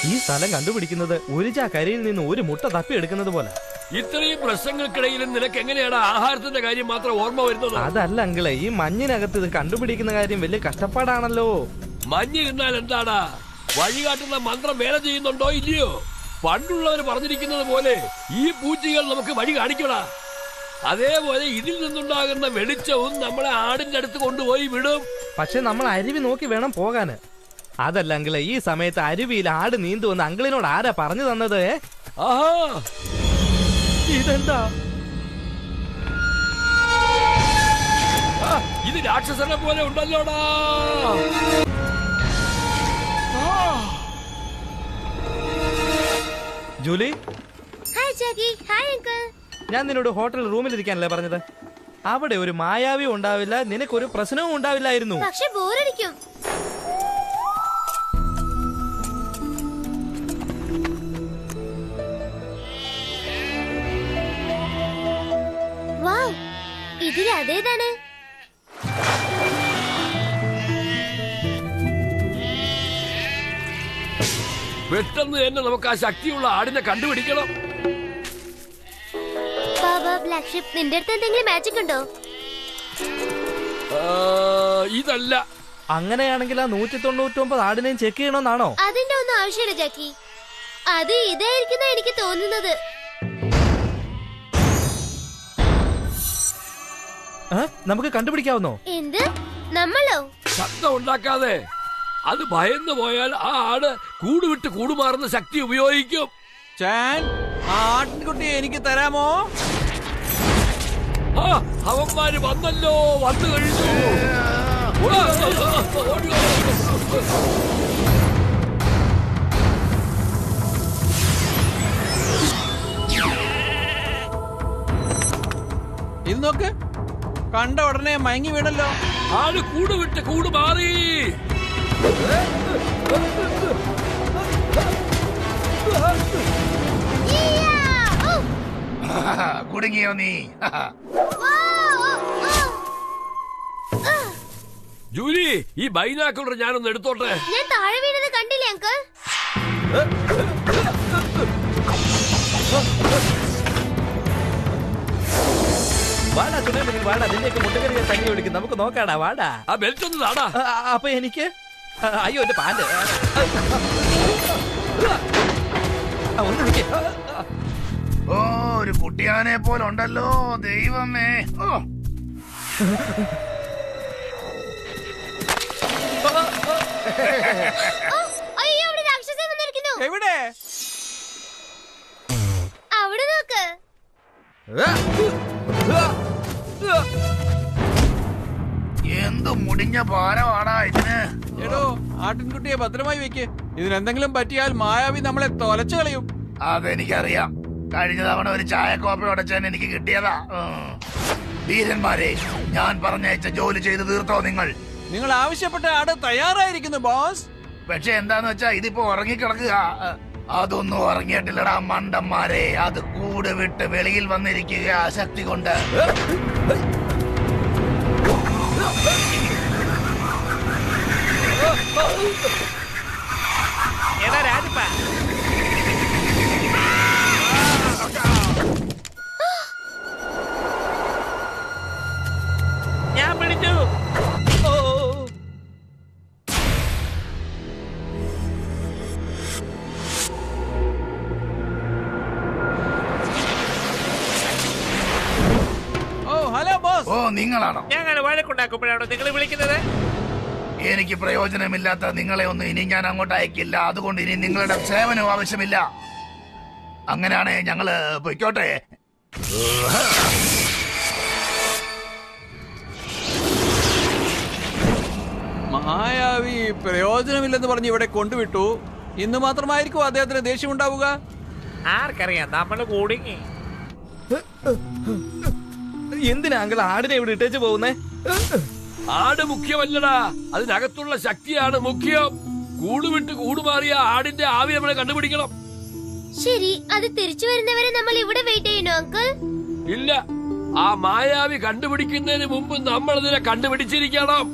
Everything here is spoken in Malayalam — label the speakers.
Speaker 1: ഈ സ്ഥലം കണ്ടുപിടിക്കുന്നത് ഒരു ചാക്കരിയിൽ നിന്ന് ഒരു മുട്ട തപ്പി എടുക്കുന്നത് പോലെ.
Speaker 2: ഇത്രയും പ്രശ്നങ്ങൾക്കിടയിലും നിനക്ക് എങ്ങനെയാണ് ആഹാരത്തിന്റെ കാര്യം മാത്രം ഓർമ്മ വരുന്നത്?
Speaker 1: അതല്ല അങ്കിളെ, ഈ മഞ്ഞിനകത്ത് ഇത് കണ്ടുപിടിക്കുന്ന കാര്യം വലിയ കഷ്ടപ്പാടാണല്ലോ.
Speaker 2: മഞ്ഞ് ഇരുന്നാൽ എന്താടാ? വഴികാട്ടുന്ന മന്ത്രം വേല ചെയ്യുന്നുണ്ടോ ഇല്ലയോ? പണ്ടുള്ളവർ പറഞ്ഞിരിക്കുന്നത് പോലെ ഈ പൂച്ചകൾ നമുക്ക് വഴി കാണിക്കടാ. അതേപോലെ ഇതിൽ നിന്നുണ്ടാകുന്ന വെളിച്ചവും നമ്മളെ ആടിന്റെ അടുത്ത് കൊണ്ടുപോയി വിടും.
Speaker 1: പക്ഷെ നമ്മൾ അരുവി നോക്കി വേണം പോകാന്. അതല്ല അങ്കിളെ, ഈ സമയത്ത് അരുവിയിൽ ആട് നീന്തുവെന്ന് അങ്കിളിനോട് ആരാ പറഞ്ഞു തന്നത്?
Speaker 2: ആഹാ,
Speaker 1: ഇതെന്താ?
Speaker 2: ഇത് രാക്ഷസനെ പോലെ ഉണ്ടല്ലോടാ.
Speaker 1: Julie,
Speaker 3: hi Jackie. Hi uncle.
Speaker 1: ഞാൻ നിന്നോട് ഹോട്ടൽ റൂമിലിരിക്കാനല്ലേ പറഞ്ഞത്? അവിടെ ഒരു മായാവി ഉണ്ടാവില്ല, നിനക്കൊരു പ്രശ്നവും ഉണ്ടാവില്ലായിരുന്നു.
Speaker 3: പക്ഷെ ബോറടിക്കും. വൗ, ഇതിൽ അതേതാണ്?
Speaker 2: പെട്ടെന്ന് തന്നെ നമുക്ക് ആ ശക്തിയുള്ള ആടിനെ കണ്ടുപിടിക്കണം.
Speaker 3: ബ്ലാക്ക് ഷിപ്പ്, നിന്റെ അടുത്ത് എന്തെങ്കിലും മാജിക് ഉണ്ടോ?
Speaker 2: ഇതല്ല.
Speaker 1: അങ്ങനെയാണെങ്കിൽ ആ 199 ആടിനെയും ചെക്ക് ചെയ്യണമെന്നാണോ?
Speaker 3: അതിന്റെ ഒന്നും ആവശ്യമില്ല ജാക്കി. അത് ഇതായിരിക്കുന്ന എനിക്ക് തോന്നുന്നത്.
Speaker 1: നമുക്ക് കണ്ടുപിടിക്കാവുന്നോ?
Speaker 3: എന്ത്? നമ്മളോ?
Speaker 2: ശബ്ദം ഉണ്ടാക്കാതെ. അത് ഭയന്നു പോയാൽ ആ ആട് കൂടുവിട്ട് കൂടുമാറുന്ന ശക്തി ഉപയോഗിക്കും.
Speaker 4: ആട്ടിൻകുട്ടി എനിക്ക് തരാമോ?
Speaker 2: അവന്മാര് വന്നല്ലോ, വന്നു കഴിഞ്ഞു.
Speaker 4: ഇത് നോക്ക്, കണ്ട ഉടനെ മയങ്ങി വീണല്ലോ.
Speaker 2: ആട് കൂടുവിട്ട് കൂടുമാറി.
Speaker 5: കുടുങ്ങിയോ നീ?
Speaker 2: ജൂലി, ഈ ബൈനാക്കുലർ ഞാനൊന്ന് എടുത്തോട്ടെ.
Speaker 3: ഞാൻ താഴെ വീണത് കണ്ടില്ലേ അങ്കിൾ?
Speaker 1: വാടാ ചുമേൽ വാടാ, നിന്നെയൊക്കെ മുട്ടുകറിയെ തങ്ങി വിളിക്കും. നമുക്ക് നോക്കാടാ, വാടാ.
Speaker 2: ആ ബെൽറ്റ് ഒന്ന് താടാ.
Speaker 1: അപ്പൊ എനിക്ക് അയ്യോ എന്റെ പാന്റ് ഒന്ന് നിൽക്കേ.
Speaker 5: ഓ, ഒരു കുട്ടിയാനെ പോലെ ഉണ്ടല്ലോ, ദൈവമേ.
Speaker 4: എവിടെ?
Speaker 3: അവിടെ നോക്ക്.
Speaker 5: എന്ത് മുടിഞ്ഞ ഭാരമാടാ ഇതിന്.
Speaker 4: എടോ, ആട്ടിൻകുട്ടിയെ ഭദ്രമായി വെക്ക്. ഇതിനെന്തെങ്കിലും പറ്റിയാൽ മായാവി നമ്മളെ തൊലച്ചു കളയും.
Speaker 5: അതെനിക്കറിയാം. കഴിഞ്ഞ തവണ ഒരു ചായക്കോപ്പ ഉടച്ചാൻ എനിക്ക് കിട്ടിയതാ. ധീരന്മാരെ, ഞാൻ പറഞ്ഞയച്ച ജോലി ചെയ്ത് തീർത്തോ നിങ്ങൾ?
Speaker 4: നിങ്ങൾ ആവശ്യപ്പെട്ട ആട് തയ്യാറായിരിക്കുന്നു ബോസ്.
Speaker 5: പക്ഷെ എന്താന്ന് വെച്ചാ ഇതിപ്പോ ഉറങ്ങിക്കിടക്കുക. അതൊന്നും ഉറങ്ങിയിട്ടില്ലടാ മണ്ടന്മാരെ. അത് കൂട് വിട്ട് വെളിയിൽ വന്നിരിക്കുക ശക്തി കൊണ്ട്.
Speaker 1: ഞാൻ പിടിച്ചു.
Speaker 5: ഓ, നിങ്ങളാണോ?
Speaker 1: ഞങ്ങൾ വഴക്കുണ്ടാക്കുമ്പോഴാണോ നിങ്ങൾ വിളിക്കുന്നത്?
Speaker 5: എനിക്ക് പ്രയോജനമില്ലാത്ത നിങ്ങളെ ഒന്നും ഇനി ഞാൻ അങ്ങോട്ട് അയക്കില്ല. അതുകൊണ്ട് ഇനി നിങ്ങളുടെ സേവനവും ആവശ്യമില്ല. അങ്ങനെയാണേ ഞങ്ങള് പൊയ്ക്കോട്ടെ.
Speaker 4: മായാവി പ്രയോജനമില്ലെന്ന് പറഞ്ഞ് ഇവിടെ കൊണ്ടുവിട്ടു. ഇന്ന് മാത്രമായിരിക്കും അദ്ദേഹത്തിന് ദേഷ്യം ഉണ്ടാവുക.
Speaker 1: ആർക്കറിയാം, നമ്മൾ കുടുങ്ങി. എന്തിനാ അങ്കിൾ ആടിനെ ഇവിടെ ഇട്ടേച്ച് പോകുന്നേ?
Speaker 2: ആട് മുഖ്യമല്ലടാ, അതിനകത്തുള്ള ശക്തിയാണ് മുഖ്യം. കൂടുവിട്ട് കൂടുമാറിയ ആടിന്റെ ആവി നമ്മളെ കണ്ടുപിടിക്കണം.
Speaker 3: ശരി, അത് തിരിച്ചു വരുന്നവരെ നമ്മൾ ഇവിടെ വെയിറ്റ് ചെയ്യണോ അങ്കിൾ?
Speaker 2: ഇല്ല, ആ മായാവി കണ്ടുപിടിക്കുന്നതിന് മുമ്പ് നമ്മൾ ഇതിനെ കണ്ടുപിടിച്ചിരിക്കണം.